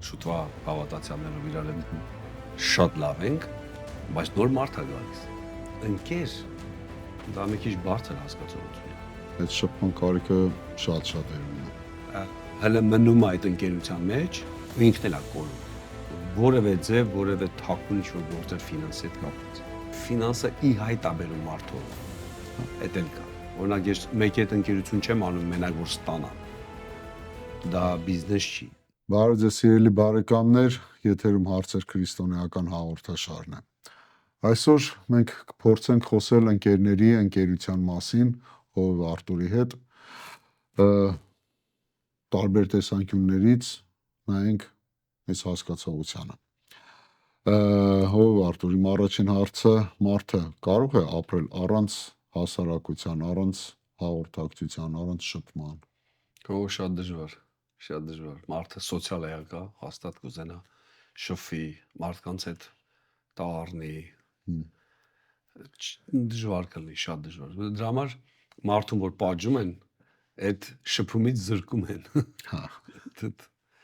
շուտվա հավատացյալներով իրար շատ լավ ենք, բայց նոր մարդ է գալիս։ Ընկեր, դա մի քիչ բարձր հասկացություն է։ Այդ շփման կարիքը շատ է ունենում։ Հələ մնում է այդ ընկերության մեջ, ու ինքն էլ է կորում։ Որևէ ձև, որևէ թաքուն ինչ-որ գործեր ֆինանսի հետ կապված։ Ֆինանսը ի հայտ է բերում մարդով։ Էդ էլ կա։ Օրինակ ես մեկի հետ ընկերություն չեմ անում մենակ որ ստանամ։ Դա բիզնես չի։ Բարև ձեզ սիրելի բարեկամներ, եթերում հարցեր քրիստոնեական հաղորդաշարն է։ Այսօր մենք կփորձենք խոսել ընկերների ընկերության մասին Հովև Արտուրի հետ։ Տարբեր տեսանկյուններից նայենք այս հասկացողությանը։ Հովև Արտուր, իմ առաջին հարցը, մարդը կարող է ապրել առանց հասարակության, առանց հաղորդակցության, առանց շփման։ Շատ դժվար, շատ դժվար։ Մարդը սոցիալ եղկա, հաստատ կուզենա շփվի, մարդկանց հետ տաղարնի։ Դժվար կլինի, շատ դժվար։ Դրա համար մարդուն որ պատժում են, այդ շփումից զրկում են։ Հա։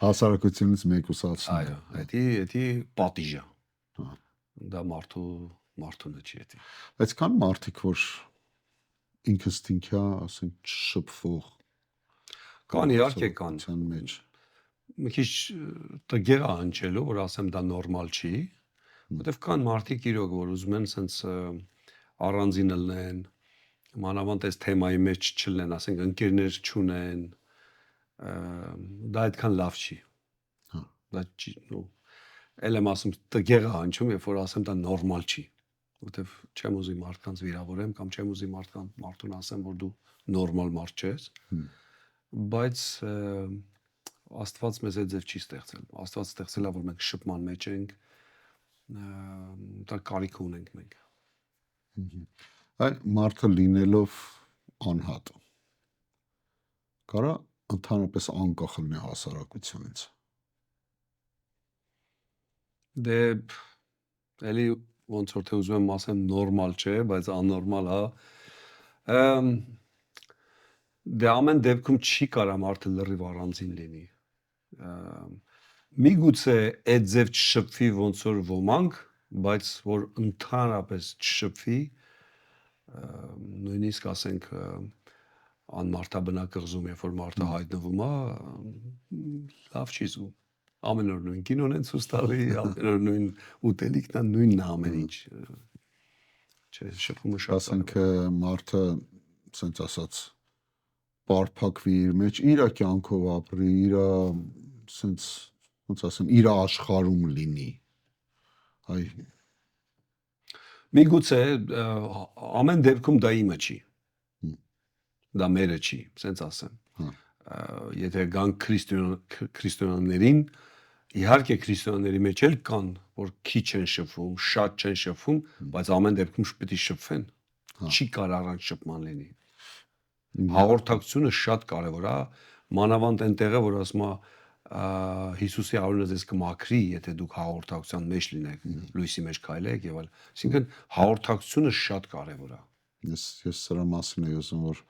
Հասարակությունից մեկուսացնում։ Այո, դա պատիժ է։ Հա։ Դա մարդունը չի էդի։ Բայց կան մարդիկ, որ ինքնըստինքյա, ասենք, շփվող կան, իհարկե կան։ մեջ Մի քիչ տգեղ է հնչելու, որ ասեմ դա նորմալ չի, որտեվ կան մարդիկ իրոք, որ ուզում են սենց առանձին լնեն, մանավանդ այս թեմայի մեջ չլնեն, ասենք ընկերներ չունեն, դա այդքան լավ չի։ Հա։ Դա չի, էլ եմ ասում տգեղ է հնչում, երբ որ ասեմ դա նորմալ չի, որտեվ չեմ ուզի մարդկանց վիրավորեմ կամ չեմ ուզի մարդուն ասեմ, որ դու նորմալ մարդ չես, բայց Աստված մեզ այդ ձև չի ստեղծել։ Աստված ստեղծել է, որ մենք շփման մեջ ենք, դա կարիք ունենք մենք։ Այ մարդը լինելով անհատ կարա ընդհանրապես անկախ լինի հասարակությունից։ Դե էլի ոնց որ թե ուզում եմ ասեմ նորմալ չէ, բայց աննորմալ է։ Դե ամեն դեպքում չի կարա մարդը լրիվ առանձին լինի։ Միգուցե այդ ձև չշփվի ոնց որ ոմանք, բայց որ ընդհանրապես չշփվի, նույնիսկ ասենք անմարդաբնակ կղզում, երբ որ մարդը հայտնվում է, լավ չի զգում։ Ամեն օր նույն կինոն են ցույց տալի, ամեն օր նույն ուտելիքն է, նույնն է ամեն ինչ։ Չէ, շփումը շատ ասենք մարդը, ասենց ասած, պարփակվի իր մեջ, իր կյանքով ապրի, իր ասենց ոնց ասեմ, իր աշխարհում լինի։ Այ միգուցե ամեն դեպքում դա իմը չի։ Դա մերը չի, ասենց ասեմ։ Եթե գանք քրիստոնյաներին, իհարկե քրիստոնյաների մեջ էլ կան, որ քիչ են շփվում, շատ չեն շփվում, բայց ամեն դեպքում պետք է շփվեն։ Չի կարող առանց շփման լինի։ Հաղորդակցությունը շատ կարևոր է, մանավանդ այնտեղը, որ ասում է Հիսուսի արյունը ձեզ կմաքրի, եթե դուք հաղորդակցության մեջ լինեք, լույսի մեջ քայլեք եւ այլ։ Այսինքն հաղորդակցությունը շատ կարևոր է։ Ես սրա մասին եմ ուզում, որ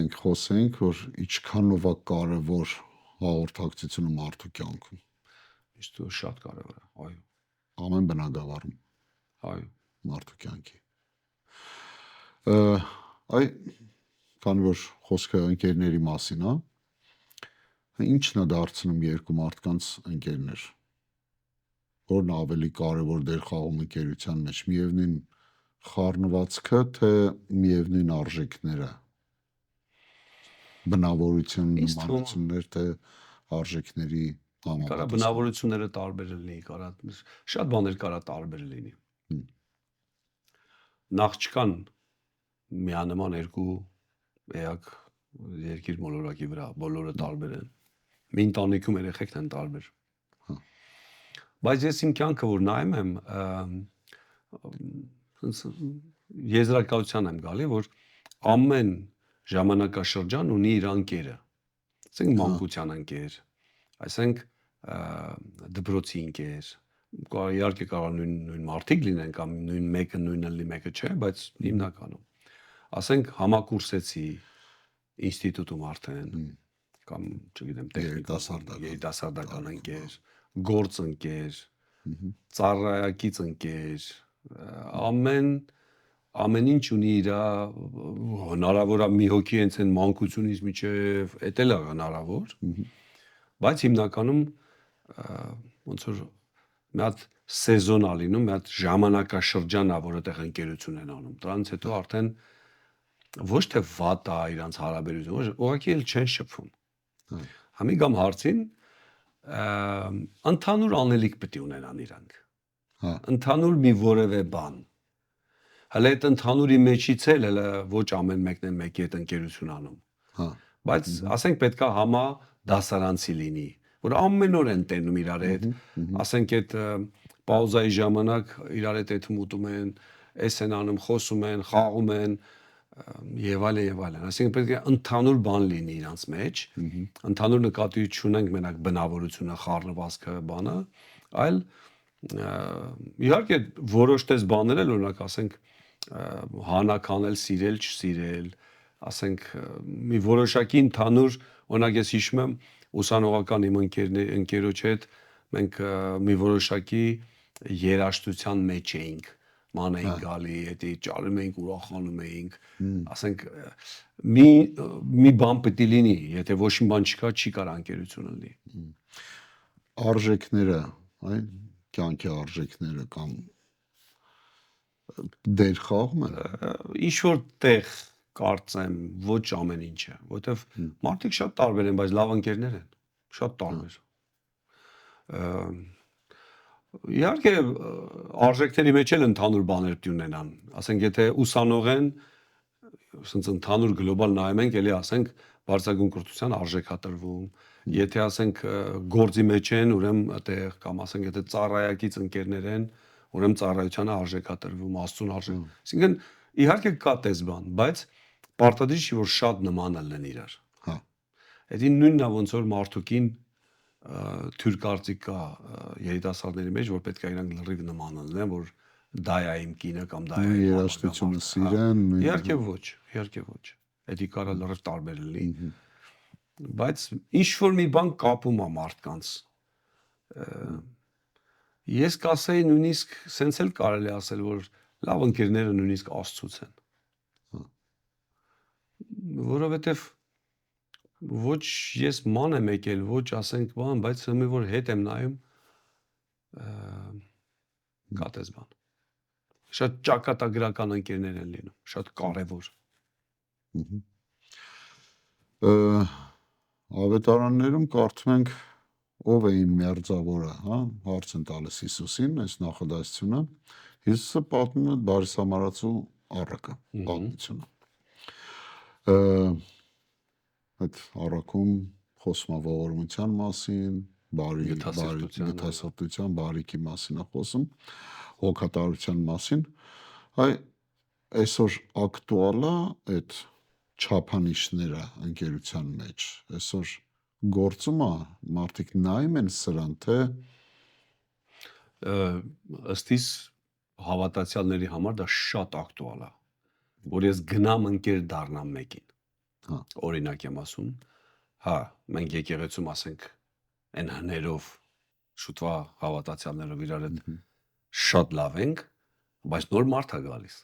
մենք խոսենք, որ ինչքանով է կարևոր հաղորդակցությունը մարդու կյանքում։ Իսկ շատ կարևոր է, այո։ Ամեն բնագավառում։ Այո։ Մարդու կյանքի։ Այ քանի որ խոսքը ընկերների մասին է, ինչն է դարձնում երկու մարդկանց ընկերներ։ Որն ավելի կարևոր դեր խաղում ընկերության մեջ, միևնույն խառնվածքը, թե միևնույն արժեքները։ Բնավորություն, նմանություններ, թե արժեքների համապատասխան։ Կարա բնավորությունները տարբեր լինի, կարա շատ բաներ կարա տարբեր լինի։ Նախ չկան միանման երկու էակ երկիր մոլորակի վրա, բոլորը տարբեր են։ Մի ընտանիքում երեխեքն են տարբեր։ Բայց ես իմ կյանքը որ նայում եմ, եզրակացության եմ գալի, որ ամեն ժամանակաշրջան ունի իր անկերը։ Ասենք մանկության ընկեր, այսինքն դպրոցի ընկեր, իհարկե կարող նույն մարդիկ լինեն կամ նույն մեկը նույնը լինի, մեկը չէ, բայց հիմնականում ասենք համակուրսեցի ինստիտուտում արդեն կամ չգիտեմ երիտասարդական ընկեր, գործընկեր, ծառայակից ընկեր, ամեն ինչ ունի իր հնարավոր է մի հոգի հենց այն մանկությունից միջև էտել է հնարավոր, բայց հիմնականում ոնց որ մի հատ սեզոն ա լինում, մի հատ ժամանակաշրջան ա, որ այդտեղ ընկերություն են անում։ Դրանից հետո արդեն ոչ թե վատ է իրանց հարաբերությունը, ուղղակի էլ չեն շփվում։ Համի գամ հարցին ընդհանուր անելիք պետք է ունենան իրանք։ Ընդհանուր մի որևէ բան։ Հələ այդ ընդհանուրի մեջից էլ հələ ոչ ամեն մեկն է մեկի հետ ընկերություն անում։ Բայց ասենք պետքա համա դասարանցի լինի, որ ամեն օր են տենում իրար հետ, ասենք այդ պաուզայի ժամանակ իրար հետ մուտում են, էս են անում, խոսում են, խաղում են եւ այլն։ Այսինքն պետք է ընդհանուր բան լինի իրանց մեջ, ընդհանուր նկատի չունենք մենակ բնավորությունը, խառնվածքը, բանը, այլ իհարկե որոշ տես բաներ էլ օրինակ ասենք հանականել, սիրել, չսիրել, ասենք մի որոշակի ընդհանուր, օրինակ ես հիշում եմ ուսանողական իմ ընկերոջ հետ մենք մի որոշակի երաժշտության մեջ էինք, ման էինք գալի, հետի ճարում էինք, ուրախանում էինք, ասենք մի բան պետք է լինի, եթե ոչ մի բան չկա, չի կարող ընկերություն լինի։ Արժեքները, այն կյանքի արժեքները կամ դեր խաղում են։ Ինչ որ տեղ կարծեմ ոչ ամեն ինչը, որովհետև մարդիկ շատ տարբեր են, բայց լավ ընկերներ են, շատ տարբեր։ Իհարկե արժեքների մեջ էլ ընդհանուր բաներ պետք է ունենան, ասենք եթե ուսանող են, ասենք ընդհանուր գլոբալ նայում ենք, էլի ասենք բարձրագույն կրթության արժեք ա տրվում, եթե ասենք գործի մեջ են, ուրեմն այդտեղ կամ ասենք եթե ծառայակից ընկերներ են, ուրեմն ծառայությանը արժեք ա տրվում, աստծուն արժեք։ Այսինքն իհարկե կա տես բան, բայց պարտադիր չի որ շատ նման լինեն իրար։ Հա։ Դա նույնն է ոնց որ մարդուկին թյուր կարծիք կա երիտասարդների մեջ, որ պետք է իրանք լրիվ նման լինեն, որ դա է իմ կինը կամ դա է իմ երաժշտությունը սիրեն։ Իհարկե ոչ։ Դա կարա լրիվ տարբեր լինի։ Բայց ինչ որ մի բան կապում է մարդկանց։ Ես կասեի նույնիսկ սենց էլ կարելի ասել, որ լավ ընկերները նույնիսկ Աստծուց են։ Որովհետև ոչ ես ման եմ եկել, ոչ ասենք բան, բայց հիմա որ հետ եմ նայում կա տես բան։ Շատ ճակատագրական ընկերներ են լինում, շատ կարևոր։ Ավետարաններում կարդում ենք ով է իմ մերձավորը, հա, հարց են տալիս Հիսուսին, այս նախադասությունը։ Հիսուսը պատմում է Բարիսամարացու առակը, պատմությունը։ Այդ առաքում խոսում է ողորմության մասին, գթասրտության, բարիքի մասին է խոսում, հոգատարության մասին։ Այ այսօր ակտուալ է այդ չափանիշները ընկերության մեջ, այսօր գործում է, մարդիկ նայում են սրան, թե ըստ իս հավատացյալների համար դա շատ ակտուալ է, որ ես գնամ ընկեր դառնամ մեկին։ Հա։ Օրինակ եմ ասում, հա, մենք եկեղեցում ասենք այն հներով շուտվա հավատացյալներով իրար հետ շատ լավ ենք, բայց նոր մարդ է գալիս։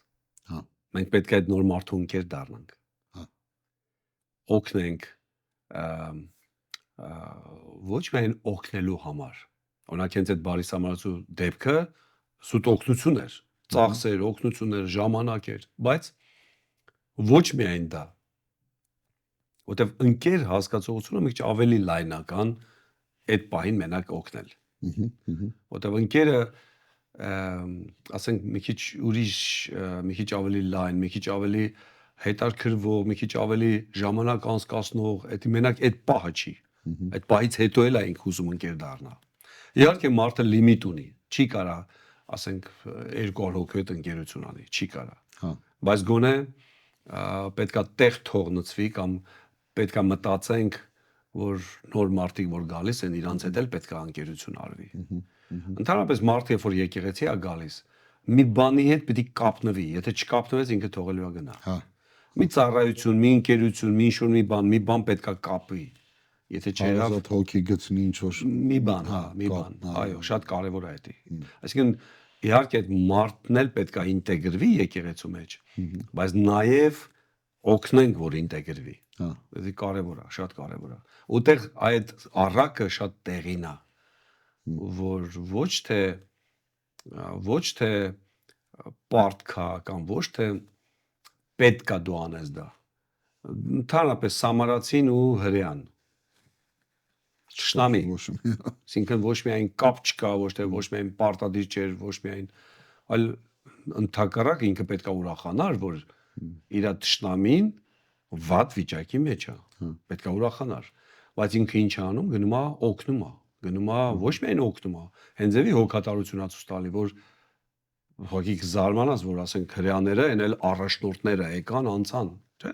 Հա։ Մենք պետք է այդ նոր մարդու ընկեր դառնանք։ Հա։ Օգնենք ոչ միայն օգնելու համար։ Օրինակ հենց այդ Բարիսամարացու դեպքը սուտ օգնություն էր, ծախսեր, օգնություններ, ժամանակ էր, բայց ոչ միայն դա։ Որտեվ ընկեր հասկացողությունը մի քիչ ավելի լայնական այդ պահին մենակ օգնել։ Որտեվ ընկերը ասենք մի քիչ ուրիշ, մի քիչ ավելի լայն, մի քիչ ավելի հետաքրքրվող, մի քիչ ավելի ժամանակ անցկացնող, դա մենակ այդ պահը չի։ Այդ պահից հետո էլ այնք ուզում ընկեր դառնա։ Իհարկե մարդը լիմիտ ունի, չի կարա, ասենք 200 հոգի հետ ընկերություն անի, չի կարա։ Հա։ Բայց գոնե պետքա տեղ թողնծվի կամ պետքա մտածենք, որ նոր մարդիկ որ գալիս են, իրանց հետ էլ պետքա ընկերություն արվի։ Ընդհանրապես մարդը երբ որ եկեղեցի է գալիս, մի բանի հետ պիտի կապնվի, եթե չկապնվեց ինքը թողելու է գնա։ Հա։ Մի ծառայություն, մի ընկերություն, մի ինչ-որ մի բան պետքա կապվի։ Եթե չեղավ Հարազատ հոգի գտնի ինչ որ մի բան, հա, մի բան, այո, շատ կարևոր է դա։ Այսինքն իհարկե այդ մարդն էլ պետք է ինտեգրվի եկեղեցու մեջ, բայց նաև օգնենք, որ ինտեգրվի։ հա Դա կարևոր է, շատ կարևոր է։ Ուտեղ այդ առակը շատ տեղին է, որ ոչ թե պարտքա կամ ոչ թե պետք է դու անես դա։ Ընդհանրապես սամարացին ու հրեան ճշտամի, այսինքն ոչ միայն կապ չկա, ոչ միայն պարտադիր չէր, ոչ միայն, այլ ընդհակառակ ինքը պետք է ուրախանար, որ իր ճշտամին վատ վիճակի մեջ է, պետք է ուրախանար, բայց ինքը ինչ է անում, գնում է ոչ միայն օգնում է, հենց էլի հոգատարություն ցույց տալի, որ հոգիք զարմանաս, որ ասենք հրեաները այն էլ առաջնորդները եկան անցան, չէ՞։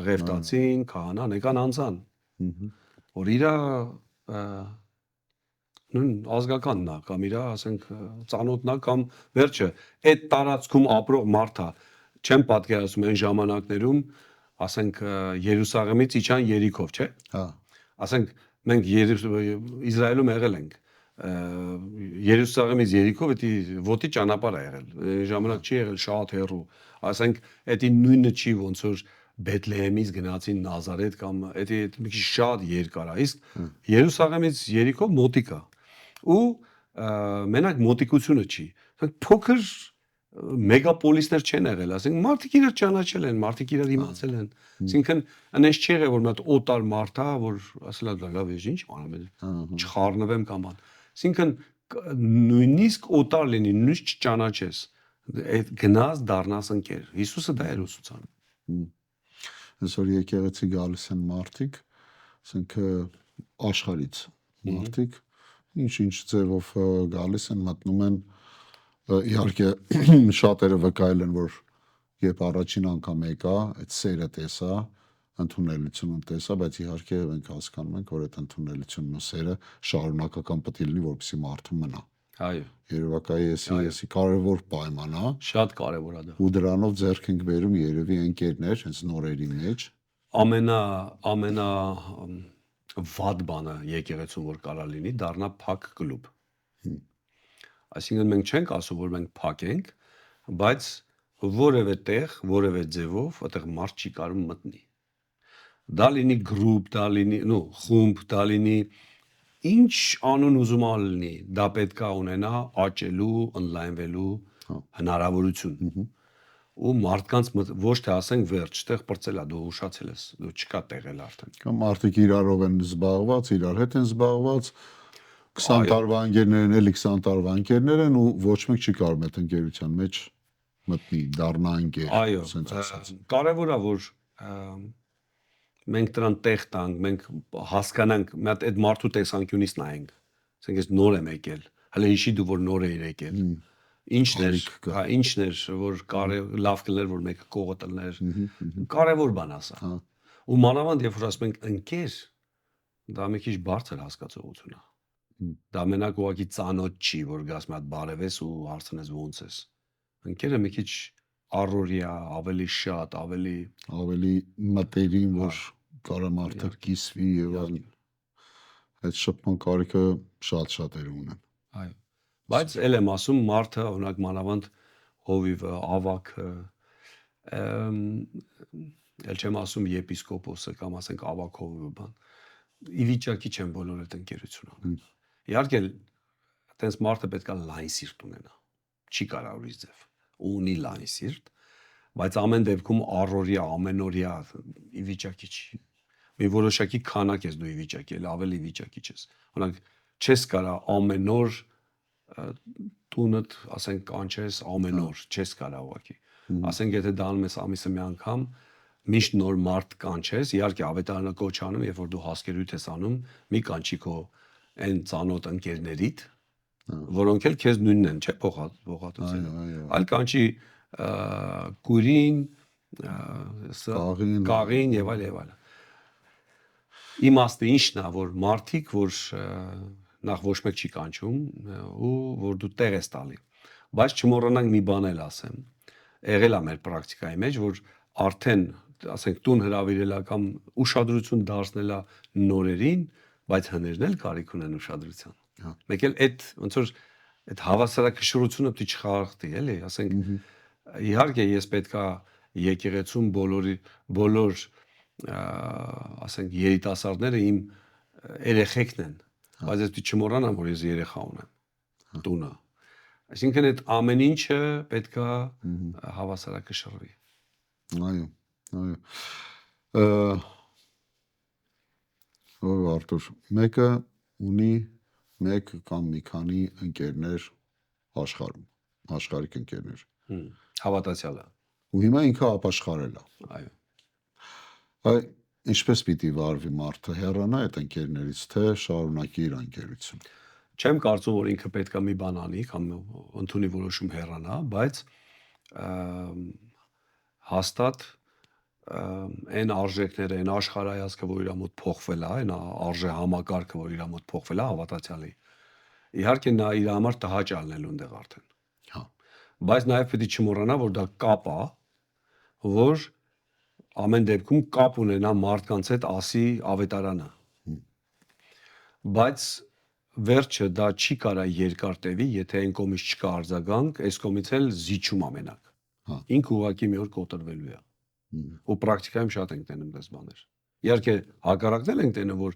Ղևտացին, քահանան եկան անցան, որ իրա նույն ազգականն է կամ իրա, ասենք, ծանոթն է կամ վերջը այդ տարածքում ապրող մարդը, չեմ պատկերացնում այն ժամանակներում, ասենք Երուսաղեմից իջան Երիքով, չէ՞։ Հա։ Ասենք մենք Իսրայելում եղել ենք, Երուսաղեմից Երիքով դա ոտի ճանապարհ է եղել, ժամանակ չի եղել շատ հեռու, ասենք դա նույնը չի ոնց որ Բեթլեհեմից գնացին Նազարեթ կամ դա մի քիչ շատ երկար է, իսկ Երուսաղեմից Երիքով մոտիկ է։ Ու մենակ մոտիկությունը չի, փոքր մեգապոլիսներ չեն եղել, ասենք մարդիկ իրար ճանաչել են, մարդիկ իրար իմացել են, այսինքն այնպես չի եղել որ մի հատ օտար մարդ է, որ ասել է լավ ես ինչ անում եմ, չխառնվեմ կամ բան, այսինքն նույնիսկ օտար լինի, նույնիսկ չճանաչես, այդ գնաց դառնաս ընկեր, Հիսուսը դա էր ուսուցանում։ Այսօր եկեղեցի գալիս են մարդիկ, ասենք աշխարհից մարդիկ, ինչ ձևով գալիս են, մտնում են, իհարկե շատերը վկայել են, որ երբ առաջին անգամ եկա, այդ սերը տեսա, ընդունելությունը տեսա, բայց իհարկե մենք հասկանում ենք, որ այդ ընդունելությունն ու սերը շարունակական պետք է լինի, որպեսզի մարդը մնա։ Այո։ Երևակայի էսի կարևոր պայման է։ Շատ կարևոր է դա։ Ու դրանով ձեռք ենք բերում երևի ընկերներ, հենց նորերի մեջ։ Ամենա վատ բանը եկեղեցու որ կարա լինի, դառնա փակ կլուբ։ Այսինքն մենք չենք ասում, որ մենք փակ ենք, բայց որևէ տեղ, որևէ ձևով այդտեղ մարդ չի կարող մտնի։ Դա լինի գրուպ, դա լինի, խումբ, դա լինի ինչ անուն ուզում լինի, դա պետք է ունենա աճելու, ընդլայնվելու հնարավորություն։ Ու մարդկանց ոչ թե ասենք վերջ, տեղ պրծել է, դու ուշացել ես, դու չկա տեղել արդեն։ Կամ մարդիկ իրարով են զբաղված, իրար հետ են զբաղված, 20 տարվա ընկերներ են, էլի 20 տարվա ընկերներ են ու ոչ մեկ չի կարող այդ ընկերության մեջ մտնի, դառնա ընկեր, ասենց ասած։ Կարևոր է որ մենք դրան տեղ տանք, մենք հասկանանք, մի հատ այդ մարդու տեսանկյունից նայենք։ Ասենք ես նոր եմ եկել, հələ հիշի դու որ նոր ես եկել։ Ինչն էր, որ լավ կլներ, որ մեկը կողը տններ, կարևոր բան ասա։ Ու մանավանդ երբ որ ասում ենք ընկեր, դա մի քիչ բարձր հասկացողություն է։ Դա մենակ ուղղակի ծանոթ չի, որ գաս մի հատ բարևես ու հարցնես ոնց ես։ Ընկերը մի քիչ առօրյա, ավելի շատ, ավելի մտերիմ, որ կարա մարդը կիսվի եւ այլն։ Այդ շփման կարիքը շատ ունեն։ Այո։ Բայց էլ եմ ասում, մարդը, օրինակ մանավանդ հովիվը, ավագը, էլ չեմ ասում եպիսկոպոսը կամ ասենք ավագ հովիվը բան, ի վիճակի չեմ բոլոր այդ ընկերություն անում։ Իհարկե, այտենց մարդը պետք է լայն սիրտ ունենա, չի կարող ուրիշ ձև, ունի լայն սիրտ, բայց ամեն դեպքում առօրյա, ամենօրյա ի վիճակի չի։ Մի որոշակի քանակ ես դու ի վիճակի, էլ ավելի ի վիճակի չես։ Օրինակ, չես կարա ամեն օր տունդ, ասենք, կանչես ամեն օր, չես կարա ուղղակի։ Ասենք, եթե դա անում ես ամիսը մի անգամ, միշտ նոր մարդ կանչես, իհարկե ավետարանը կոչ անում, երբ որ դու հասկերույթ ես անում, մի կանչի քո այն ծանոթ ընկերներիդ, որոնք էլ քեզ նույնն են, չէ՞, փոխհատուցել։ Այլ կանչի կուրին, կաղին եւ այլ։ Իմաստը ինչն է, որ մարդիկ, որ նախ ոչ մեկ չի կանչում ու որ դու տեղ ես տալի։ Բայց չմոռանանք մի բան էլ ասեմ։ Եղել է մեր պրակտիկայի մեջ, որ արդեն ասենք տուն հրավիրելա կամ ուշադրություն դարձնելա նորերին, բայց հներն էլ կարիք ունեն ուշադրության։ Մեկ էլ այդ ոնց որ այդ հավասարակշռությունը պետք է չխախտի, էլի, ասենք իհարկե ես պետքա եկեղեցում բոլոր ասենք երիտասարդները իմ երեխեքն են, բայց ես պետք չմոռանամ, որ ես երեխա ունեմ տունը։ Այսինքն այդ ամեն ինչը պետքա հավասարակշռվի։ Այո։ Ով Արտուր, մեկը ունի մեկ կամ մի քանի ընկերներ աշխարհում, աշխարհիկ ընկերներ։ Հավատացյալը։ Ու հիմա ինքը ապաշխարել է։ Այո։ Այ ինչպես պիտի վարվի մարդը, հեռանա այդ ընկերներից, թե շարունակի իր ընկերությունը։ Չեմ կարծում, որ ինքը պետքա մի բան անի կամ ընդունի որոշում հեռանա, բայց հաստատ այն արժեքները, այն աշխարհայացքը, որ իր մոտ փոխվել է, այն արժե համակարգը, որ իր մոտ փոխվել է, հավատացյալի։ Իհարկե նա իր համար տհաճ ալնելու այնտեղ արդեն։ Հա։ Բայց նաև պետք է չմոռանա, որ դա կապ է, որ ամեն դեպքում կապ ունենա մարդկանց հետ ասի ավետարանը։ Բայց վերջը դա չի կարա երկար տևի, եթե այն կողմից չկա արձագանք, այս կողմից էլ զիջում ամենակ։ Ինքը ուղղակի մի օր կոտրվելու է։ Ու պրակտիկայում շատ ենք տենում դες բաներ։ Իհարկե հակառակն ենք տենում, որ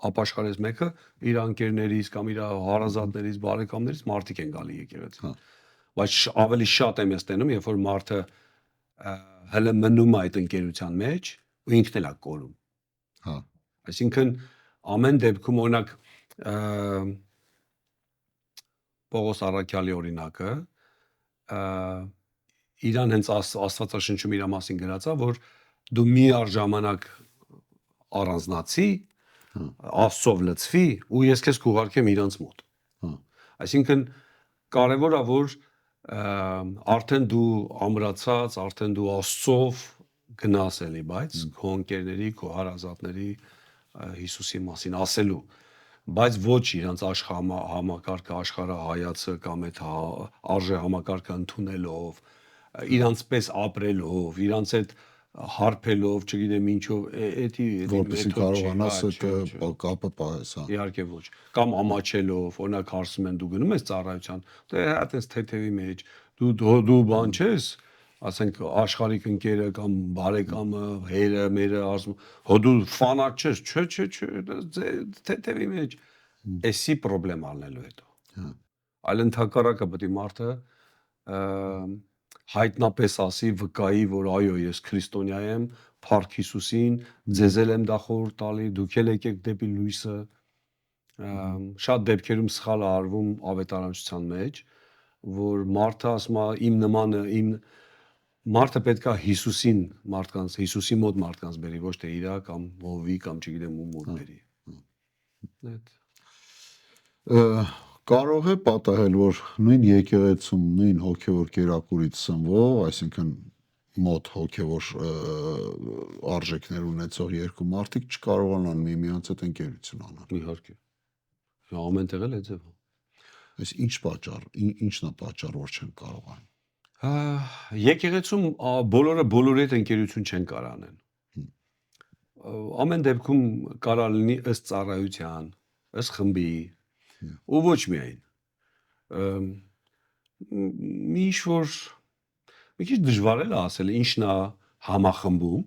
ապաշխարես մեկը իր անկերներից կամ իր հարազատներից, բարեկամներից մարդիկ են գալի եկեղեցի։ Բայց ավելի շատ եմ ես տենում, երբ որ մարդը հələ մնում է այդ ընկերության մեջ ու ինքն էլ է կորում։ Հա։ Այսինքն ամեն դեպքում օրինակ Պողոս Առաքյալի օրինակը իրան հենց Աստվածաշնչում իր մասին գրած է, որ դու մի առժամանակ առանձնացի, Աստծով լցվի ու ես քեզ կուղարկեմ իրանց մոտ։ Այսինքն կարևոր է, որ արդեն դու ամրացած, արդեն դու Աստծով գնաս էլի, բայց քո ընկերների, քո հարազատների Հիսուսի մասին ասելու, բայց ոչ իրանց համակարգը, աշխարհայացը կամ այդ արժե համակարգը ընդունելով, իրանց պես ապրելով, իրանց այդ հարբելով, չգիտեմ ինչով, էդի որպեսզի կարողանաս այդ կապը պահես, հա։ Իհարկե ոչ։ Կամ ամաչելով, օրինակ հարցում են դու գնում ես ծառայության, դե այդպես թեթևի մեջ, դու բան չես, ասենք աշխարհիկ ընկերը կամ բարեկամը, հերը, մերը ասում, հո դու ֆանատ չես, չէ, թեթևի մեջ, էսի խնդրեմ առնելու հետո։ Այլ ընդհակառակը պետք է մարդը հայտնապես ասի, վկայի, որ այո, ես քրիստոնյա եմ, Փառք Հիսուսին, ձեզ եմ դա խորհուրդ տալի, դուք էլ եկեք դեպի լույսը։ Շատ դեպքերում սխալ է արվում ավետարանչության մեջ, որ մարդը ասում է իմ նմանը, մարդը պետքա Հիսուսին մարդկանց, Հիսուսի մոտ մարդկանց բերի, ոչ թե իրա կամ հովի կամ չգիտեմ ում մոտ բերի։ Կարող է պատահել, որ նույն եկեղեցում, նույն հոգևոր կերակուրից սնվող, այսինքն մոտ հոգևոր արժեքներ ունեցող երկու մարդիկ չկարողանան միմյանց հետ ընկերություն անալ։ Իհարկե։ Ամեն տեղ էլ է ձևը։ Այս ինչ պատճառ, ինչն է պատճառ, որ չեն կարողանում։ Եկեղեցում բոլորը բոլորի հետ ընկերություն չեն կարող անեն։ Ամեն դեպքում կարա լինի ըստ ծառայության, ըստ խմբի, ու ոչ միայն։ Մի քիչ դժվար է ասել ինչն է համախմբում,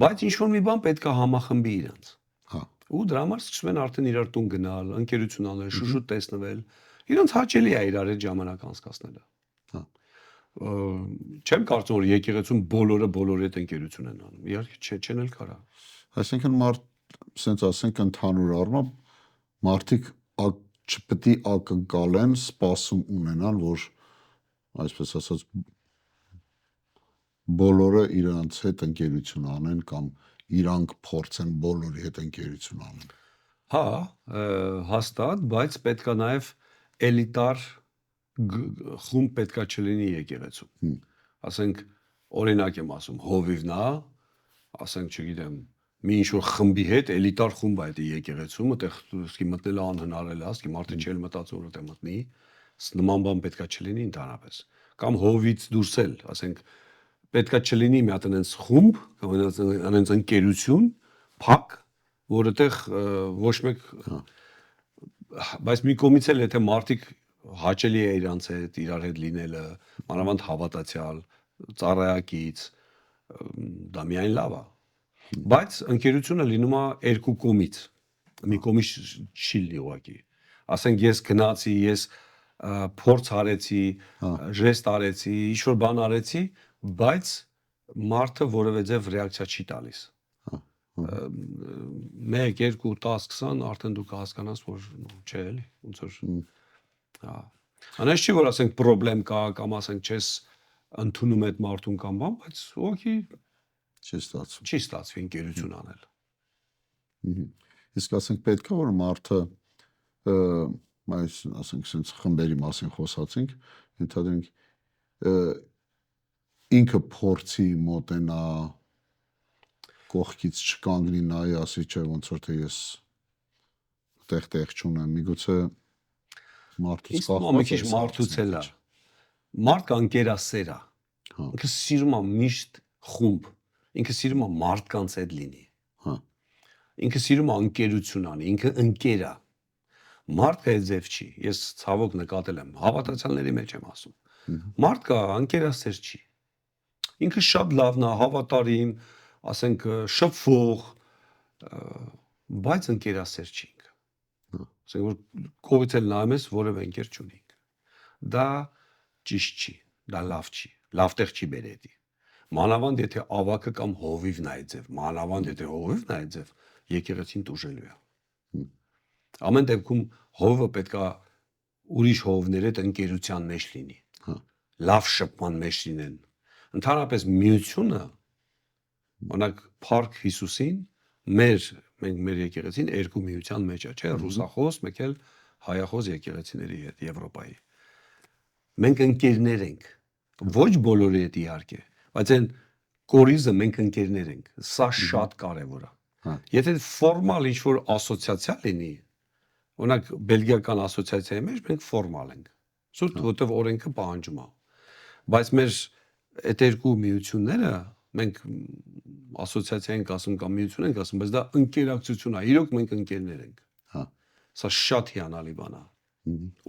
բայց ինչ որ մի բան պետք է համախմբի իրանց։ Հա։ Ու դրա համար սկսում են արդեն իրար տուն գնալ, ընկերություն անել, շուշուտ տեսնվել։ Իրանց հաճելի է իրար հետ ժամանակ անցկасնելը։ Հա։ Չեմ կարծում, որ եկեղեցում բոլորը բոլորի հետ ընկերություն են անում։ Իհարկե չեն էլ կարա։ Այսինքն սենց ասենք ընդհանուր առմամբ մարդիկ չպետք է ակնկալեն, սպասում ունենան, որ այսպես ասած բոլորը իրանց հետ ընկերություն անեն կամ իրանք փորձեն բոլորի հետ ընկերություն անեն։ Հա, հաստատ, բայց պետքա նաև էլիտար խումբ պետքա չլինի եկեղեցում։ Ասենք օրինակ եմ ասում, հովիվն է, ասենք չգիտեմ, մի ինչ-որ խմբի հետ էլիտար խումբ է այդ եկեղեցում, այդտեղ սկի մտնելը անհնարել է, սկի մարդը չի մտածում որ դա մտնի, նման բան պետքա չլինի ընդհանրապես։ Կամ հովից դուրս էլ, ասենք պետքա չլինի մի հատ այնց խումբ, այնց ընկերություն, փակ, որ այդտեղ ոչ մեկ բայց մի կողմից էլ եթե մարդիկ հաճելի է իրանց հետ իրար հետ լինելը, մանավանդ հավատացյալ, ծառայակից, դա միայն լավ է։ Բայց ընկերությունը լինում է երկու կողմից։ Մի կողմից չի լինի ուղղակի։ Ասենք ես գնացի, ես փորձ արեցի, ժեստ արեցի, ինչ որ բան արեցի, բայց մարդը որևէ ձև ռեակցիա չի տալիս։ 1, 2, 10, 20 արդեն դու կհասկանաս, որ չէ էլի, ոնց որ հա։ Անես չի որ ասենք խնդրեմ կա կամ ասենք չես ընդունում այդ մարդուն կամ բան, բայց ուղղակի չի ստացվի ընկերություն անել։ Իսկ ասենք պետք է որ մարդը այս ասենք sense խմբերի մասին խոսացինք, ընդհանրենք ինքը փորձի մոտենա կողքից չկանգնի նայ ասի չէ ոնց որ թե ես տեղ չունեմ միգուցե մարդուց կախված մի քիչ մարդուց էլ է մարդը ընկերասեր է ինքը սիրում է միշտ խումբ ինքը սիրում է մարդկանց հետ լինի ինքը սիրում է ընկերություն անի ինքը ընկեր է մարդը այդ ձև չի ես ցավոք նկատել եմ հավատացյալների մեջ եմ ասում մարդը ընկերասեր չի ինքը շատ լավն է հավատարիմ ասենք շփվող բայց ընկերասեր չի ինքը ասենք որ կողից էլ նայում ես որևէ ընկեր չունի դա ճիշտ չի դա լավ չի լավ տեղ չի բերեդի մանավանդ եթե ավակը կամ հովիվն է այդ ձև մանավանդ եթե հովիվն է այդ ձև եկեղեցին տուժելու է ամեն դեպքում հովը պետքա ուրիշ հովների հետ ընկերության մեջ լինի լավ շփման մեջ լինեն ընդհանրապես միությունը օրինակ Փառք Հիսուսին մենք մեր եկեղեցին երկու միության մեջ է, չէ՞, ռուսախոս, մեկ էլ հայախոս եկեղեցիների հետ Եվրոպայի։ Մենք ընկերներ ենք, ոչ բոլորի հետ իհարկե, բայց այն կորիզը մենք ընկերներ ենք։ Սա շատ կարևոր է։ Եթե ֆորմալ ինչ-որ ասոցիացիա լինի, օրինակ բելգիական ասոցիացիայի մեջ մենք ֆորմալ ենք։ Սուրտ որտեվ օրենքը պահանջում է։ Բայց մեր այդ երկու միությունները մենք ասոցիացիա ենք ասում կամ միություն ենք ասում, բայց դա ընկերակցություն է։ Իրոք մենք ընկերներ ենք։ Հա։ Սա շատ հիանալի բան է։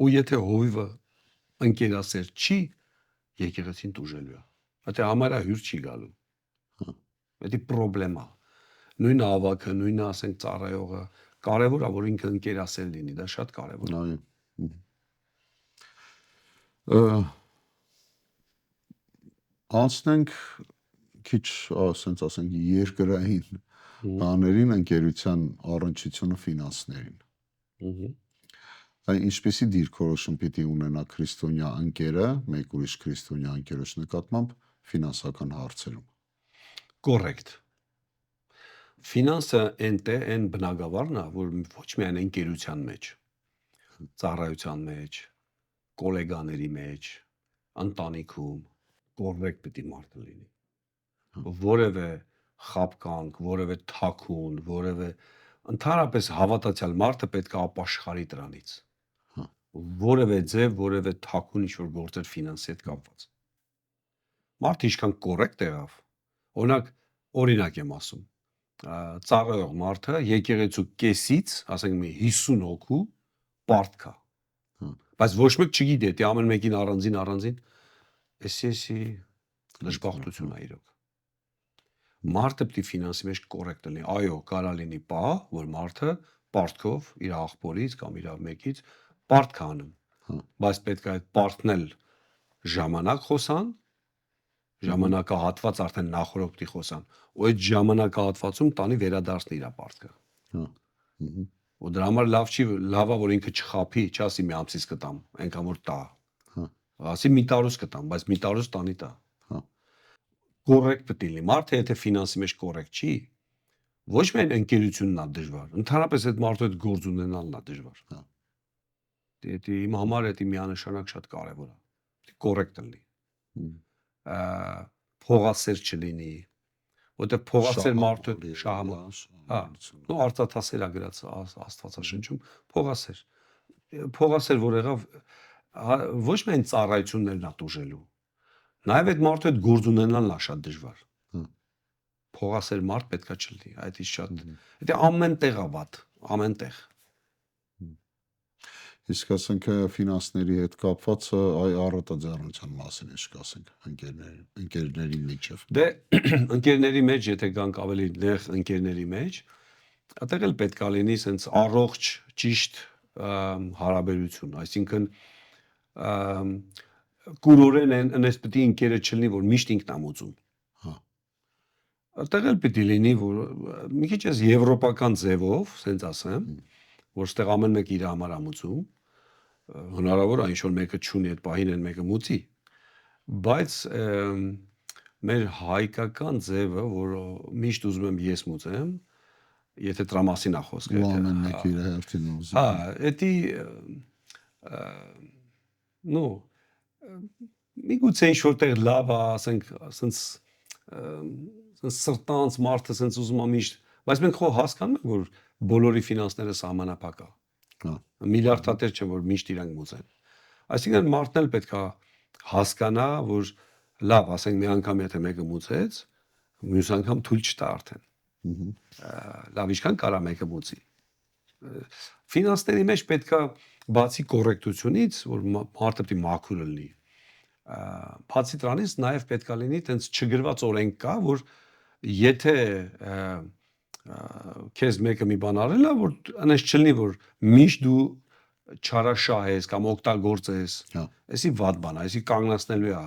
Ու եթե հովիվը ընկերասեր չի, եկեղեցին տուժելու է։ Եթե համարյա հյուր չի գալու։ Հա։ Դա խնդրեմ է։ Նույն ավակը, նույնը ասենք ծառայողը, կարևոր է որ ինքը ընկերասեր լինի, դա շատ կարևոր է։ Անցնենք քիչ ասենց ասենք երկրային բաներին ընկերության առնչությունը ֆինանսներին։ Այն ինչպեսի դիրքորոշում պիտի ունենա քրիստոնյա ընկերը, մեկ ուրիշ քրիստոնյա ընկերոջ նկատմամբ ֆինանսական հարցերում։ Կոռեկտ։ Ֆինանսը այն բնագավառն է, որ ոչ միայն ընկերության մեջ, ծառայության մեջ, գոլեգաների մեջ, ընտանիքում կոռեկտ պիտի մարդը լինի։ Որևէ խաբկանք, որևէ թաքուն, որևէ ընդհանրապես հավատացյալ մարդը պետք է ապաշխարի դրանից։ Որևէ ձև, որևէ թաքուն ինչ-որ գործեր ֆինանսի հետ կապված։ Մարդը ինչքան կոռեկտ եղավ, օրինակ եմ ասում, ծառայող մարդը եկեղեցու կեսից, ասենք մի 50 հոգու պարտք է։ Բայց ոչ մեկ չգիտի, դա ամեն մեկին առանձին, էսի դժբախտություն է իրոք։ Մարդը պետք է ֆինանսի մեջ կոռեկտ լինի։ Այո, կարա լինի պահ, որ մարդը պարտքով իր աղբորից կամ իր մեկից պարտք անում։ Բայց պետք է այդ պարտքն էլ ժամանակ խոսան, ժամանակահատված արդեն նախորդ պիտի խոսան, ու այդ ժամանակահատվածում տանի վերադարձնի իր պարտքը։ Ու դրա համար լավ է որ ինքը չխափի, չասի մի ամսից կտամ, այնքան որ տա։ Ասի մի տարուց կտամ, բայց մի տարուց տանի տա։ Կոռեկտ պետք է լինի։ Մարդը եթե ֆինանսի մեջ կոռեկտ չի, ոչ միայն ընկերությունն է դժվար, ընդհանրապես այդ մարդու հետ գործ ունենալն է դժվար։ Դա իմ համար դա միանշանակ շատ կարևոր է։ Կոռեկտ լինի։ Փողասեր չլինի, որտեղ փողասեր մարդը շահամոլ, ու արծաթասեր է գրած Աստվածաշնչում, փողասեր որ եղավ ոչ միայն ծառայություններն է տուժելու, Նաև այդ մարդու հետ գործ ունենալն է շատ դժվար։ Փողասեր մարդ պետքա չլինի, այդ is շատ։ Դա ամեն տեղ է վատ, ամեն տեղ։ Իսկ ասենք ֆինանսների հետ կապված այ առատաձեռնության մասին ինչ կասենք ընկերների միջև։ Դե ընկերների մեջ, եթե գանք ավելի նեղ ընկերների մեջ, այդտեղ էլ պետք է լինի sense առողջ, ճիշտ հարաբերություն, այսինքն կուրորեն այնպես պետք է ընկերը չլինի, որ միշտ ինքն է մուծում։ Այդտեղ էլ պետք է լինի, որ մի քիչ էս եվրոպական ձևով, sense ասեմ, որ ստեղ ամեն մեկ իր համար է մուծում, հնարավոր է ինչ որ մեկը չունի այդ պահին են մեկը մուծի, բայց մեր հայկական ձևը, որ միշտ ուզում եմ ես մուծեմ, եթե դրա մասին է խոսքը, ամեն մեկ իր հերթին ուզում։ նո միգուցե ինչ որտեղ լավ է, ասենք, ասենց սրտանց մարդը sense ուզում է միշտ, բայց մենք խո հասկանում ենք, որ բոլորի ֆինանսները սահմանափակ է։ Միլիարդատեր չեն, որ միշտ իրանք մուծեն։ Այսինքն մարդն էլ պետք է հասկանա, որ լավ, ասենք մի անգամ եթե մեկը մուծեց, մյուս անգամ թույլ չտա արդեն։ Լավ, ինչքան կարա մեկը մուծի։ Ֆինանսների մեջ պետք է բացի կոռեկտությունից, որ մարդը պետք է մաքուր լինի։ Բացի դրանից նաև պետք է լինի տենց չգրված օրենք կա, որ եթե քեզ մեկը մի բան արել է, որ այնպես չլինի, որ միշտ դու չարաշահ ես կամ օգտագործես, այսի վատ բան է, այսի կանգնացնելու է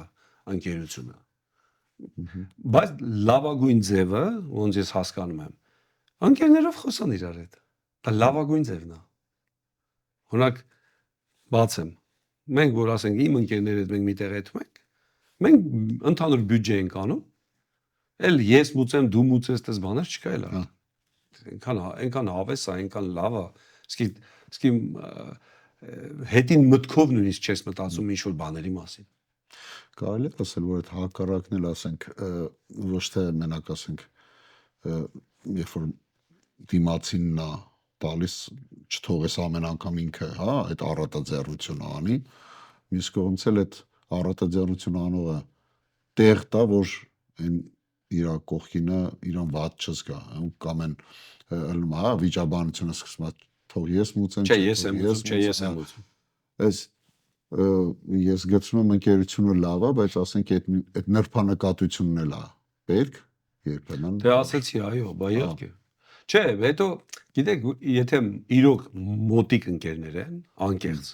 ընկերությունը։ Բայց լավագույն ձևը, ոնց ես հասկանում եմ, ընկերներով խոսան իրար հետ։ Դա լավագույն ձևն է։ Օրինակ բացեմ, մենք որ ասենք իմ ընկերների հետ մենք միտեղ եթում ենք, մենք ընդհանուր բյուջե ենք անում, էլ ես մուծեմ, դու մուծես, դες բաներ չկա էլ այլ։ Այնքան հավես է, այնքան լավ է։ Իսկի հետին մտքով նույնիսկ չես մտածում ինչ որ բաների մասին։ Կարելի է ասել, որ այդ հակառակն էլ ասենք ոչ թե մենակ ասենք երբ որ դիմացինն է տալիս չթողես ամեն անգամ ինքը, հա, այդ առատաձեռնությունը անի, մյուս կողմից էլ այդ առատաձեռնությունը անողը տեղ տա, որ այն իր կողքինը իրան վատ չզգա, կամ այն ըլում հա վիճաբանությունը սկսում է թող ես մուծեմ, չէ ես եմ մուծում, չէ ես եմ մուծում։ Այս ես գտնում եմ ընկերությունը լավ է, բայց ասենք այդ նրբանկատությունն էլ է պետք երբեմն։ Դե ասեցի, այո, բա իհարկե։ Չէ, հետո գիտեք, եթե իրոք մոտիկ ընկերներ են, անկեղծ,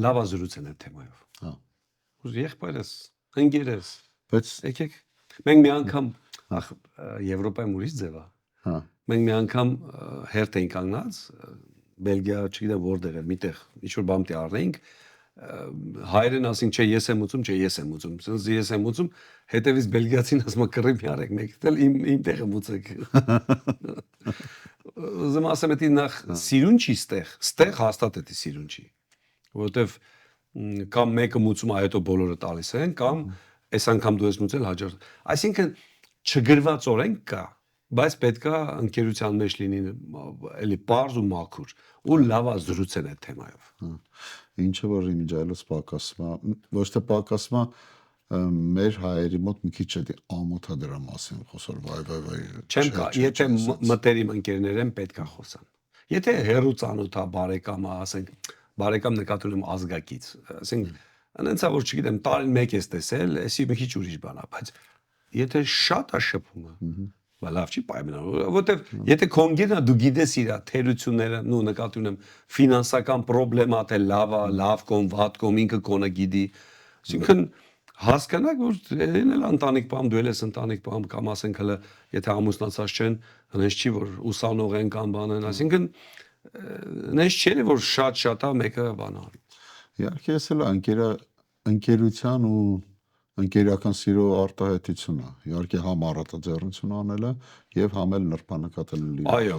լավ է զրուցեն այդ թեմայով։ Հա։ Որ եղբայրս, ընկերս, բայց եկեք, մենք մի անգամ Եվրոպայում ուրիշ ձև է։ հա։ Մենք մի անգամ հերթ էինք կանգնած, Բելգիա, չգիտեմ որտեղ էր, միտեղ ինչ որ բան պետք է առնեինք, հայերեն ասին, չէ, ես եմ ուծում, չէ, ես եմ ուծում։ Սենց ես եմ ուծում, հետևից բելգիացին ասում է կռիվ մի արեք, մեկ էլ իմ տեղը մուծեք։ Ուզում ասեմ, դա նախ սիրուն չի ստեղ հաստատ է սիրուն չի։ Որովհետև կամ մեկը մուծում է, հետո բոլորը տալիս են, կամ այս անգամ դու ես մուծել հաջորդ։ Այսինքն չգրված օրենք կա, բայց պետքա ընկերության մեջ լինի էլի պարզ ու մաքուր ու լավ զրուցեն այդ թեմայով։ Ինչը որ իմիջայլոց պակասում է, ոչ թե պակասում է, մեր հայերի մոտ մի քիչ է ամոթա դրա մասին խոսալ, վայ։ Չեմ կա, եթե մտերիմ ընկերներ են պետքա խոսան։ Եթե հերու ծանոթ է, բարեկամ է, ասենք, բարեկամ նկատում եմ ազգակից, ասենք, այնց է որ չգիտեմ, տարին մեկ ես տեսել, էսի մի քիչ ուրիշ բան է, բայց եթե շատ է շփումը, բա լավ չի պայմանավոր, որովհետև եթե քո ընկերն է, դու գիտես իր թերությունները, նո նկատի ունեմ, ֆինանսական խնդրեմա թե լավ է, լավ կոմ, վատ կոմ, ինքը կոնը գիտի, այսինքն հասկանաք, որ այն էլ ընտանիք բամ, դու ես ընտանիք բամ, կամ ասենք հələ եթե ամուսնացած չեն, հենց չի որ ուսանող են կամ բան են, այսինքն հենց չէ որ շատ-շատ է մեկը բան անի։ Իհարկե էս էլ ընկերության ու ընկերական սիրո արտահայտություն է։ Իհարկե համ առատաձեռնություն անելը եւ համ էլ նրբանկատելը։ Այո։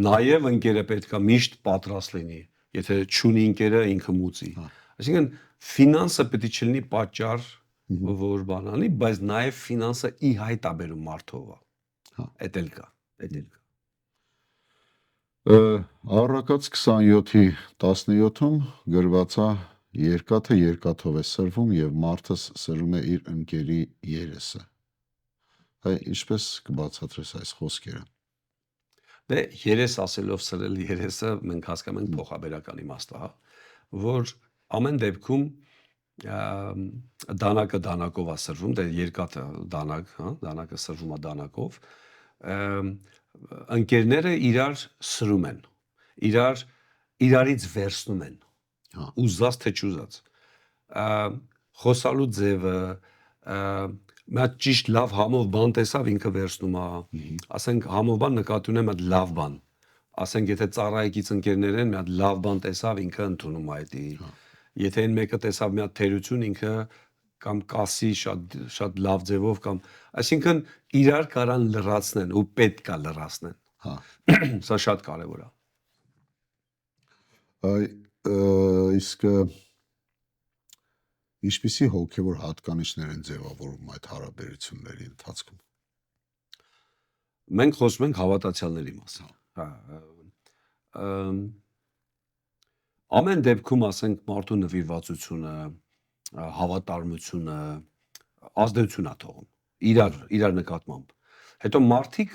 Նաեւ ընկերը պետքա միշտ պատրաստ լինի, եթե չունի ընկերը ինքը մուծի։ Այսինքն ֆինանսը պետք է չլինի պատճառ, որ բան անի, բայց նաեւ ֆինանսը ի հայտ է բերում մարդով։ Հա, էդ էլ կա, էդ էլ կա։ Առակաց 27-ի 17-ում գրված է Երկաթը երկաթով է սրվում եւ մարդը սրում է իր ընկերի երեսը։ Հայ ինչպես կբացատրես այս խոսքերը։ Դե երես ասելով սրել երեսը մենք հասկանում ենք փոխաբերական իմաստը, հա, որ ամեն դեպքում դանակը դանակով է սրվում, դե երկաթը դանակ, հա, դանակը սրվում է դանակով, ընկերները իրար սրում են, իրարից վերցնում են, ուզած թե չուզած, խոսալու ձևը, մի հատ ճիշտ լավ համով բան տեսավ ինքը վերցնում է, ասենք համով բան նկատի ունեմ այդ լավ բան, ասենք եթե ծառայեկից ընկերներ են մի հատ լավ բան տեսավ ինքը ընդունում է այդի, եթե այն մեկը տեսավ մի հատ թերություն ինքը կամ կասի շատ լավ ձևով կամ այսինքն իրար կարան լրացնեն ու պետք է լրացնեն, սա շատ կարևոր է։ Իսկ ինչպիսի հոգևոր հատկանիշներ են ձևավորում այդ հարաբերությունների ընթացքում։ Մենք խոսում ենք հավատացյալների մասին։ Ամեն դեպքում ասենք մարդու նվիրվածությունը, հավատարմությունը ազդեցություն է թողում իրար նկատմամբ։ Հետո մարդիկ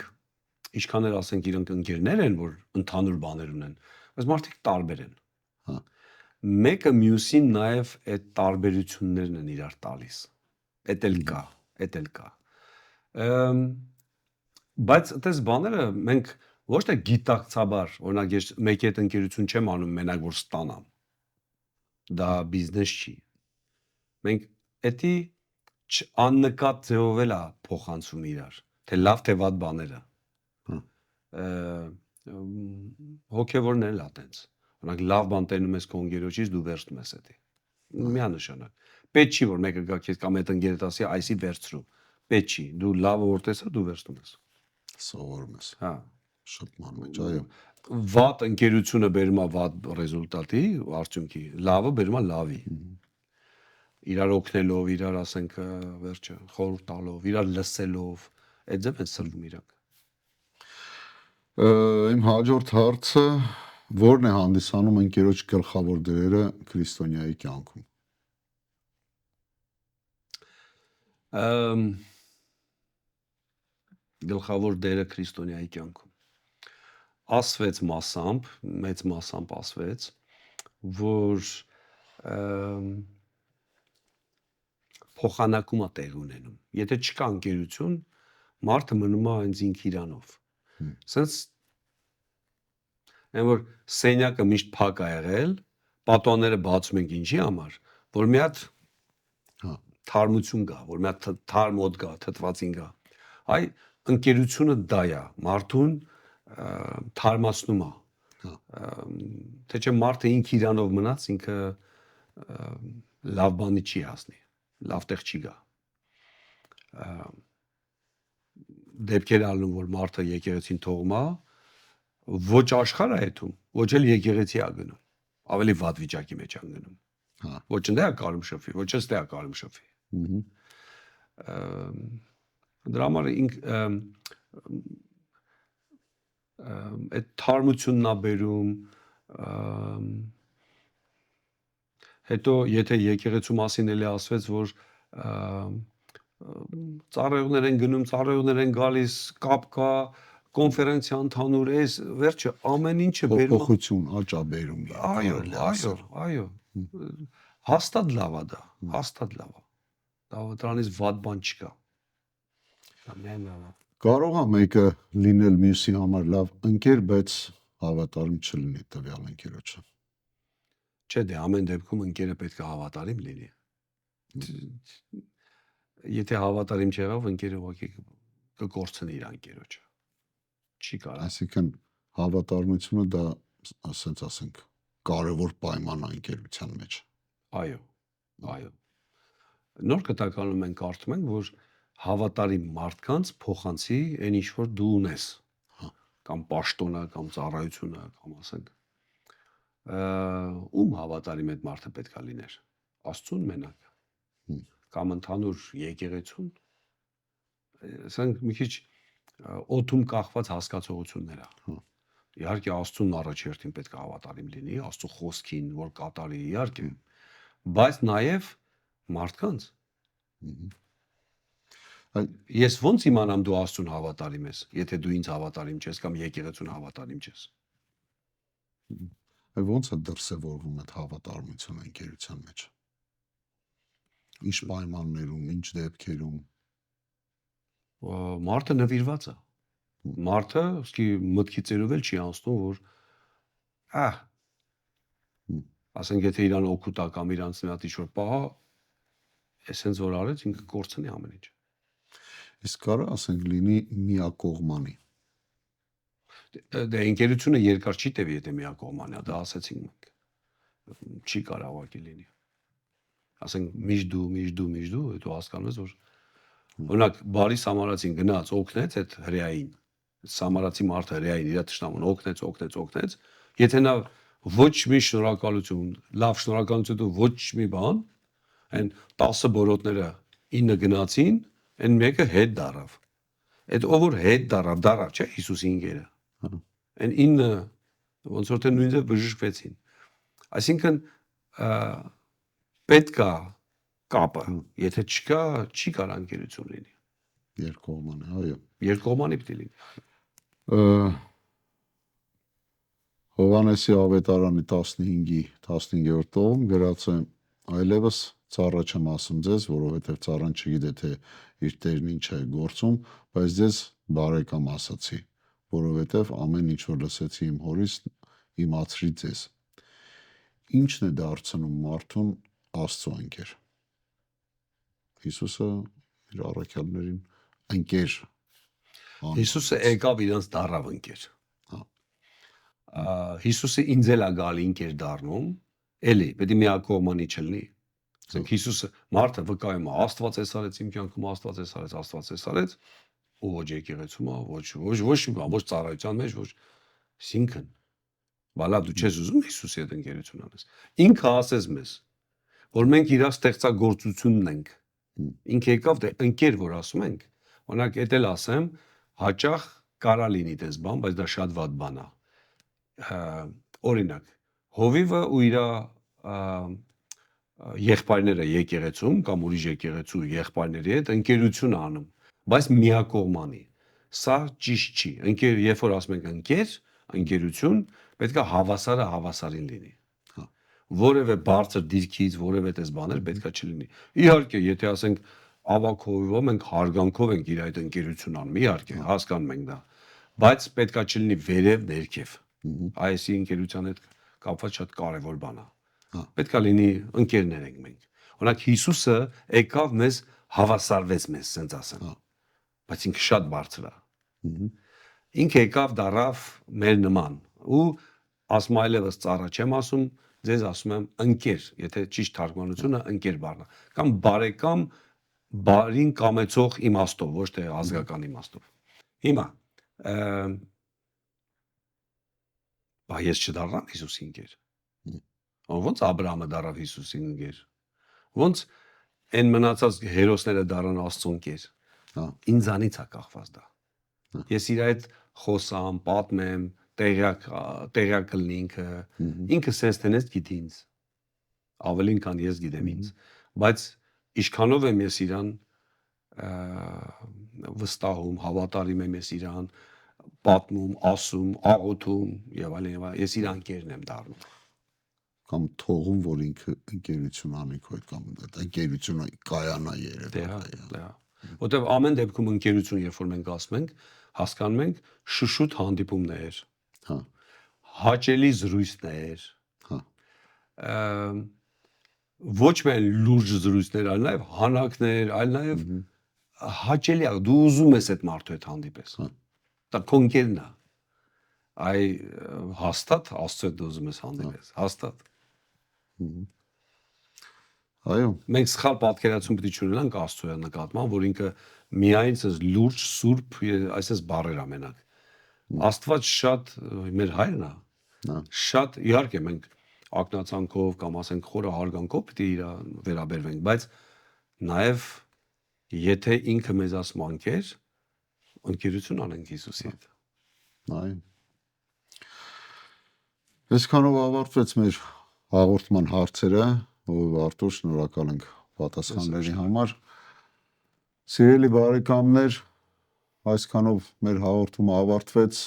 ինչքան էլ ասենք իրենք ընկերներ են, որ ընդհանուր բաներ ունեն, բայց մարդիկ տարբեր են։ Մեկը մյուսին նաև այդ տարբերություններն են իրար տալիս։ Էդ էլ կա։ Բայց այդպես բաները մենք ոչ թե գիտակցաբար, օրինակ ես մեկի հետ ընկերություն չեմ անում մենակ որ ստանամ։ Դա բիզնես չի։ Մենք էդի աննկատ ձևով էլ է փոխանցում իրար, թե լավ թե վատ բաները։ Հոգևորն էլ է տենց։ Օրինակ լավ բան տենում ես քո ընկերոջից դու վերցնում ես էդի։ Միանշանակ։ Պետք չի որ մեկը գա քեզ կամ այդ ընկերդ ասի այսի վերցրու։ Պետք չի։ Դու լավը որ տեսա դու վերցնում ես։ Սովորում ես։ Հա։ Շփման մեջ, այո։ Վատ ընկերությունը բերում է վատ ռեզուլտատի, արդյունքի, լավը բերում է լավի։ Իրար օգնելով, իրար ասենք վերջը խորհուրդ տալով, իրար լսելով, այդ ձև են սրվում իրանք։ Իմ հաջորդ հարցը ո՞րն է հանդիսանում ընկերոջ գլխավոր դերը քրիստոնյայի կյանքում։ Գլխավոր դերը քրիստոնյայի կյանքում ասվեց մասամբ, մեծ մասամբ ասվեց, որ փոխանակում է տեղ ունենում։ Եթե չկա ընկերություն, մարդը մնում է հենց ինքը իրանով։ Սենց այն որ սենյակը միշտ փակ է եղել, պատուհանները բացում ենք ինչի համար, որ մի հատ թարմություն գա, որ մի հատ թարմ օդ գա, թթվածին գա։ Այ ընկերությունը դա է, մարդուն թարմացնում է։ Թե չէ մարդը ինքը իրանով մնաց, ինքը լավ բանի չի հասնի, լավ տեղ չի գա։ Դեպքեր ալնում որ մարդը եկեղեցին թողում է, ոչ աշխարհ է հետում, ոչ էլ եկեղեցի է գնում, ավելի վատ վիճակի մեջ է գնում։ Ոչ ընդե է կարում շփվի, ոչ էստե է կարում շփվի։ Դրա համար այդ թարմությունն է բերում, հետո եթե եկեղեցու մասին էլի ասվեց, որ ծառայողներ են գնում, ծառայողներ են գալիս, կապ կա, կոնֆերանսիա ընդհանուր է, վերջը ամեն ինչը բերում փոփոխություն, աճ է բերում դա։ Այո։ Հաստատ լավ է դա, հաստատ լավ է։ Դրանից վատ բան չկա։ Դա միայն լավ է։ Կարող է մեկը լինել մյուսի համար լավ ընկեր, բայց հավատարիմ չլինի տվյալ ընկերոջը։ Չէ, դե ամեն դեպքում ընկերը պետք է հավատարիմ լինի։ Եթե հավատարիմ չեղավ, ընկերը ուղղակի կկորցնի իր ընկերոջը։ Չի կարա։ Այսինքն հավատարմությունը դա ասենց ասենք կարևոր պայման է ընկերության մեջ։ Այո։ Նոր կտականում մենք կարդում ենք, որ հավատարիմ մարդկանց փոխանցի այն ինչ որ դու ունես, կամ պաշտոնը, կամ ծառայությունը, կամ ասենք ում հավատարիմ այդ մարդը պետք է լիներ։ Աստծուն մենակ, կամ ընդհանուր եկեղեցուն։ Ասենք մի քիչ օդում կախված հասկացողություններ է։ Իհարկե Աստծուն առաջերտին պետք է հավատարիմ լինի, Աստծո խոսքին, որ կատարի, իհարկե, բայց նաև մարդկանց։ Այ Ես ո՞նց իմանամ դու Աստծուն հավատարիմ ես, եթե դու ինձ հավատարիմ չես կամ եկեղեցուն հավատարիմ չես։ այ ո՞նց է դրսևորվում այդ հավատարմությունը ընկերության մեջ։ Ինչ պայմաններում, ինչ դեպքերում։ Մարդը նվիրված է։ Մարդը իսկի մտքի ծերով էլ չի անցնում, որ ասենք եթե իրան օգուտ ա կամ իրանց մի հատ ինչ-որ պահա, էսենց որ արեց, ինքը կորցնի ամեն ինչ։ Իսկ կարա ասենք լինի միակողմանի։ Դե ընկերությունը երկար չի տևի, եթե միակողմանի է, դա ասեցինք մենք։ Չի կարող ուղղակի լինի։ Ասենք միշտ դու, դու հասկանում ես, որ օրինակ բարի սամարացին գնաց, օգնեց այդ հրեային։ Սամարացի մարդը հրեային իր տշնամուն օգնեց, եթե նա ոչ մի շնորհակալություն, լավ շնորհակալություն ու ոչ մի բան, այն 10 բորոտները 9 գնացին, այն մեկը հետ դարավ։ Այդ ով որ հետ դարավ, չէ՞ Հիսուսի ինգերը։ Այն 9 ոնց որ թե նույնպես բժշկվեցին։ Այսինքն պետք է կապը, եթե չկա, չի կարող ընկերություն լինի։ Երկկողմանի, այո։ Երկկողմանի պետք է լինի։ Հովհաննեսի ավետարանի 15-րդ տողում գրած է. այլևս ծառա չեմ ասում ձեզ, որովհետև ծառան չգիտե թե իր տերն ինչ է գործում, բայց ձեզ բարեկամ ասացի, որովհետև ամեն ինչ որ լսեցի իմ հորից իմացրի ձեզ։ Ինչն է դարձնում մարդուն Աստծո ընկեր։ Հիսուսը իր առաքյալներին ընկեր։ Հիսուսը եկավ իրանց դառավ ընկեր։ Հիսուսը ինձ էլ է գալի ընկեր դառնում, էլի, պետք է միակողմանի չլինի։ Ասենք Հիսուսը մարդը վկայում է, Աստված էս արեց իմ կյանքում, Աստված էս արեց, ու ոչ եկեղեցում է, ոչ մի բան, ոչ ծառայության մեջ, ոչ այսինքն, բալա դու չես ուզում Հիսուսի հետ ընկերություն անես։ Ինքը ասես մեզ, որ մենք իր ստեղծագործությունն ենք։ Ինքը եկավ դե ընկեր, որ ասում ենք, օրինակ էդ էլ ասեմ, հաճախ կարա լինի դες բան, բայց դա շատ վատ բան է։ Օրինակ, հովիվը ու իր եղբայրները եկեղեցում կամ ուրիշ եկեղեցու եղբայրների հետ ընկերություն անում, բայց միակողմանի։ Սա ճիշտ չի։ Ընկեր, երբ որ ասում ենք ընկերություն, պետք է հավասարը հավասարին լինի։ Որևէ բարձր դիրքից, որևէ տես բաներ պետք է չլինի։ Իհարկե, եթե ասենք ավակ հովիվը մենք հարգանքով ենք իր այդ ընկերություն անում, իհարկե, հասկանում ենք դա, բայց պետք է չլինի վերև ներքև։ Այսի ընկերության հետ կապված շատ կարևոր բան է։ Պետք է լինի ընկերներ ենք մենք։ Օրինակ Հիսուսը եկավ մեզ հավասարվեց մեզ, ասենց ասեմ։ Բայց ինքը շատ բարձր է։ Ինքը եկավ դառավ մեր նման ու ասում այլևս ծառա չեմ ասում, ձեզ ասում եմ ընկեր, եթե ճիշտ թարգմանությունը ընկեր բառն է, կամ բարեկամ բարին կամեցող իմաստով, ոչ թե ազգական իմաստով։ Հիմա ես չդառնամ Հիսուսի ընկեր։ Ոնց Աբրահամը դառավ Հիսուսի ընկեր։ Ոնց այն մնացած հերոսները դառան Աստծո ընկեր։ Ինձանից է կախված դա։ Ես իր այդ խոսամ, պատմեմ, տեղյակ լինի ինքը sense տենես գիտի ինձ։ Ավելին քան ես գիտեմ ինձ, բայց ինչքանով եմ ես իրան վստահում, հավատարիմ եմ ես իրան, պատմում, ասում, աղոթում եւ այլն, ես իր անկերն եմ դառնում։ Կամ թողում, որ ինքը ընկերություն անի քո հետ, կամ այդ ընկերությունը կայանա երևի։ Դե, որտեվ ամեն դեպքում ընկերություն, երբ որ մենք ասում ենք, հասկանում ենք շուշուտ հանդիպումներ, հաճելի զրույցներ, ոչ միայն լուրջ զրույցներ, այլ նաև հանակներ, այլ նաև հաճելի է, դու ուզում ես այդ մարդու հետ հանդիպես։ Դա քո ընկերն է։ Այ հաստատ Աստծո հետ դու ուզում ես հանդիպես, հաստատ։ Այո։ Մենք սխալ պատկերացում պետք է ունենանք Աստծո նկատմամբ, որ ինքը միայն ցես լուրջ, սուրբ, այսպես բառեր ամենակ։ Աստված շատ մեր հայրն է։ Շատ իհարկե մենք ակնածանքով կամ ասենք խորը հարգանքով պետք է իր վերաբերվենք, բայց նաև եթե ինքը մեզ ասում անկեր, ընկերություն անենք Հիսուսի հետ։ Այո։ Այսքանով ավարտվեց մեր հաղորդման հարցերը, ով Արտուր, շնորհակալ ենք պատասխանների համար։ Սիրելի բարեկամներ, այսքանով մեր հաղորդումը ավարտվեց։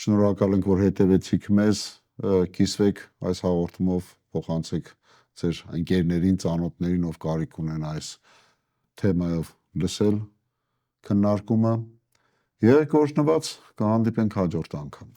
Շնորհակալ ենք, որ հետևեցիք մեզ, կիսվեք այս հաղորդումով, փոխանցեք ձեր ընկերներին, ծանոթներին, ով կարիք ունեն այս թեմայով լսել քննարկումը։ Եղեք օրհնված, կհանդիպենք հաջորդ անգամ։